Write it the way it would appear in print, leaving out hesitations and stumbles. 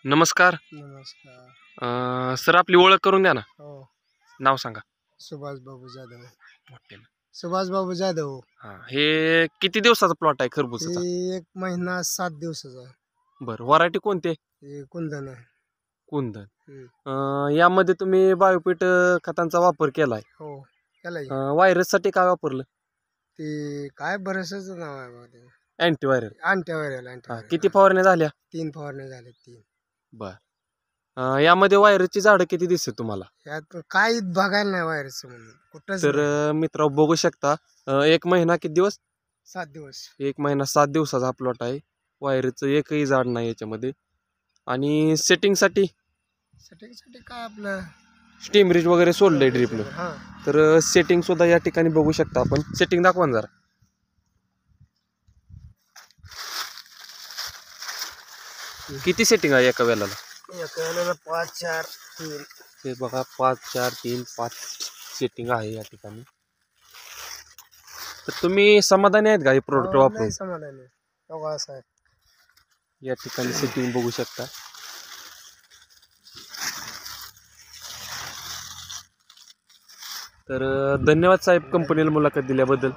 नमस्कार. नमस्कार. सर आपली ओळख करून द्या ना. हो. नाव सांगा. सुभाष बाबू जाधव. मोठ्यानं. सुभाष बाबू जाधव. हे किती दिवसाचा प्लॉट आहे खरबूजाचा? हे 1 महिना 7 दिवसाचा आहे. बरं, व्हरायटी कोणती आहे? हे कुंदन आहे. कुंदन. हम्म. यामध्ये तुम्ही बायोपिट खतांचा वापर केलाय. हो केला की. व्हायरससाठी काय वापरलं? ते काय बरसच नाव आहे बघा ते. अँटीव्हायरल. अँटीव्हायरल. किती फवारण्या झाल्या? 3 फवारण्या झाल्या 3. बर. यामध्ये व्हायरसची झाडं किती दिसते तुम्हाला? यात काही बघायला नाही व्हायरस म्हणून कुठंच तर नाही. मित्र बघू शकता. 1 महिना किती दिवस? 7 दिवस. 1 महिना 7 दिवसाचा हा प्लॉट आहे. व्हायरसचं एकही झाड नाही याच्यामध्ये. आणि सेटिंगसाठी सेटिंगसाठी काय आपलं स्टीम रिच वगैरे सोडलंय ड्रिपनं. हां. तर सेटिंग सुद्धा या ठिकाणी बघू शकता आपण. सेटिंग दाखवा ना जरा. किती सेटिंग आहे एका वेळेला? एका वेळेला 5 4 3. हे बघा 5 4 3 5 सेटिंग आहे या ठिकाणी. तर तुम्ही समाधानी आहेत का हे प्रोडक्ट वापरून? नाही समाधानी. बघा असं आहे. या ठिकाणी सेटिंग बघू शकता. तर धन्यवाद साहेब कंपनीला मुलाखत दिल्याबद्दल.